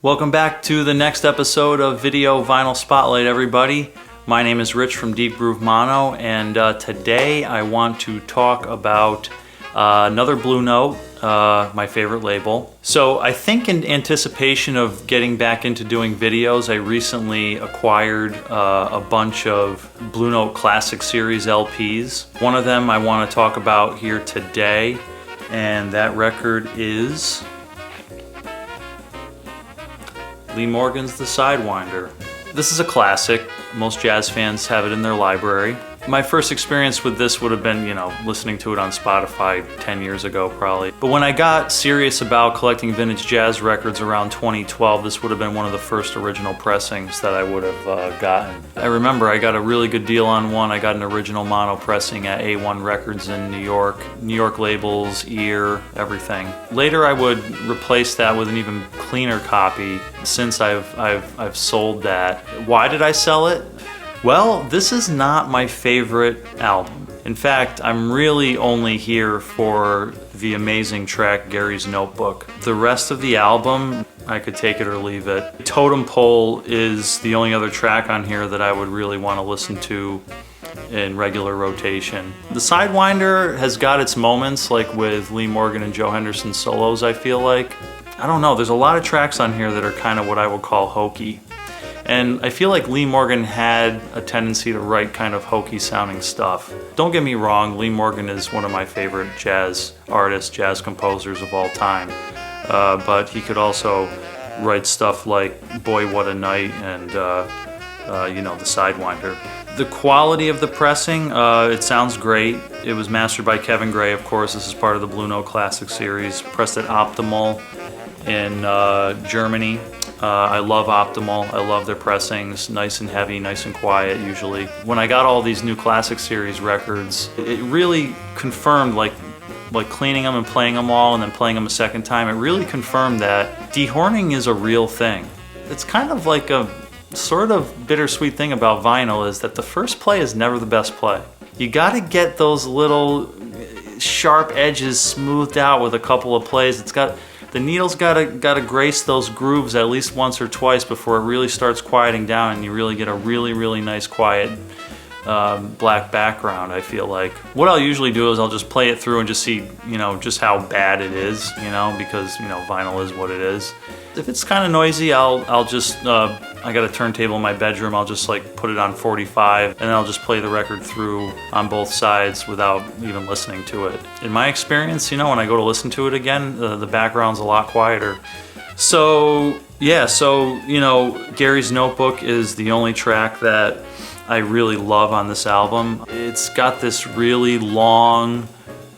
Welcome back to the next episode of Video Vinyl Spotlight, everybody. My name is Rich from richdgmono, and today I want to talk about another Blue Note, my favorite label. So I think in anticipation of getting back into doing videos, I recently acquired a bunch of Blue Note Classic Series LPs. One of them I want to talk about here today, and that record is Lee Morgan's The Sidewinder. This is a classic. Most jazz fans have it in their library. My first experience with this would have been, listening to it on Spotify 10 years ago probably. But when I got serious about collecting vintage jazz records around 2012, this would have been one of the first original pressings that I would have gotten. I remember I got a really good deal on one. I got an original mono pressing at A1 Records in New York labels, ear, everything. Later I would replace that with an even cleaner copy since I've sold that. Why did I sell it? Well, this is not my favorite album. In fact, I'm really only here for the amazing track Gary's Notebook. The rest of the album, I could take it or leave it. Totem Pole is the only other track on here that I would really want to listen to in regular rotation. The Sidewinder has got its moments, like with Lee Morgan and Joe Henderson solos, I feel like. I don't know, there's a lot of tracks on here that are kind of what I would call hokey. And I feel like Lee Morgan had a tendency to write kind of hokey sounding stuff. Don't get me wrong, Lee Morgan is one of my favorite jazz artists, jazz composers of all time. But he could also write stuff like Boy What a Night and The Sidewinder. The quality of the pressing, it sounds great. It was mastered by Kevin Gray, of course. This is part of the Blue Note Classic Series, pressed at Optimal in Germany. I love Optimal. I love their pressings, nice and heavy, nice and quiet usually. When I got all these new Classic Series records, it really confirmed, like cleaning them and playing them all and then playing them a second time, it really confirmed that dehorning is a real thing. It's kind of like a sort of bittersweet thing about vinyl is that the first play is never the best play. You gotta get those little sharp edges smoothed out with a couple of plays. The needle's gotta grace those grooves at least once or twice before it really starts quieting down and you really get a really, really nice quiet black background, I feel like. What I'll usually do is I'll just play it through and just see, just how bad it is, because, vinyl is what it is. If it's kind of noisy, I'll just, I got a turntable in my bedroom, I'll just put it on 45 and then I'll just play the record through on both sides without even listening to it. In my experience, when I go to listen to it again, the background's a lot quieter. So, Gary's Notebook is the only track that I really love on this album. It's got this really long,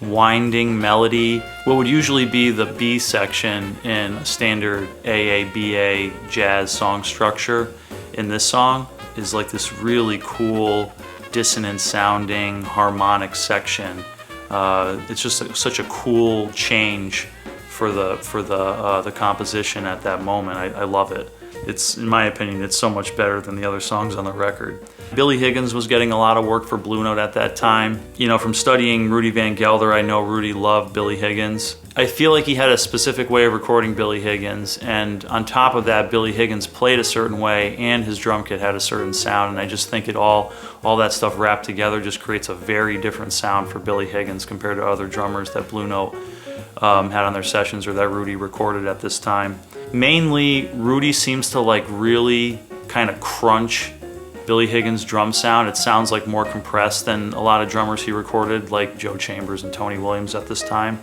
winding melody. What would usually be the B section in a standard AA, BA jazz song structure in this song is like this really cool, dissonant sounding harmonic section. It's just such a cool change for the composition at that moment. I love it. It's, in my opinion, it's so much better than the other songs on the record. Billy Higgins was getting a lot of work for Blue Note at that time. From studying Rudy Van Gelder, I know Rudy loved Billy Higgins. I feel like he had a specific way of recording Billy Higgins, and on top of that, Billy Higgins played a certain way, and his drum kit had a certain sound, and I just think all that stuff wrapped together just creates a very different sound for Billy Higgins compared to other drummers that Blue Note had on their sessions or that Rudy recorded at this time. Mainly, Rudy seems to really kind of crunch Billy Higgins' drum sound. It sounds like more compressed than a lot of drummers he recorded, like Joe Chambers and Tony Williams at this time.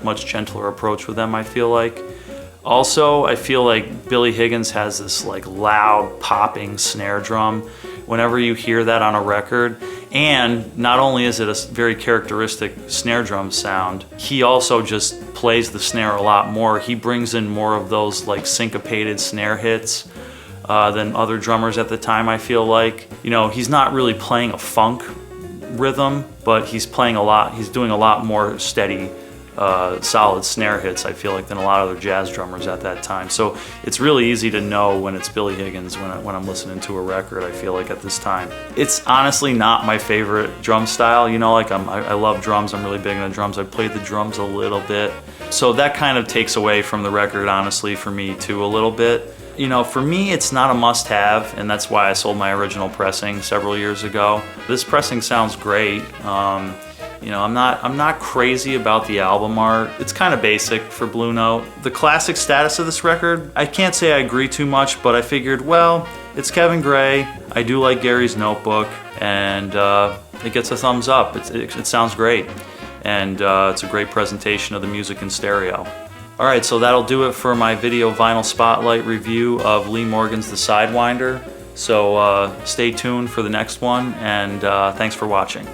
Much gentler approach with them, I feel like. Also, I feel like Billy Higgins has this loud popping snare drum. Whenever you hear that on a record, and not only is it a very characteristic snare drum sound, he also just plays the snare a lot more. He brings in more of those syncopated snare hits than other drummers at the time, I feel like. He's not really playing a funk rhythm, but he's doing a lot more steady solid snare hits, I feel like, than a lot of other jazz drummers at that time. So it's really easy to know when it's Billy Higgins when I'm listening to a record, I feel like, at this time. It's honestly not my favorite drum style. You know, like I love drums, I'm really big into drums. I played the drums a little bit. So that kind of takes away from the record, honestly, for me too, a little bit. You know, for me, it's not a must-have, and that's why I sold my original pressing several years ago. This pressing sounds great. You know, I'm not crazy about the album art. It's kind of basic for Blue Note. The classic status of this record, I can't say I agree too much, but I figured, well, it's Kevin Gray. I do like Gary's Notebook, and it gets a thumbs up. It sounds great, and it's a great presentation of the music in stereo. All right, so that'll do it for my video vinyl spotlight review of Lee Morgan's The Sidewinder. So stay tuned for the next one, and thanks for watching.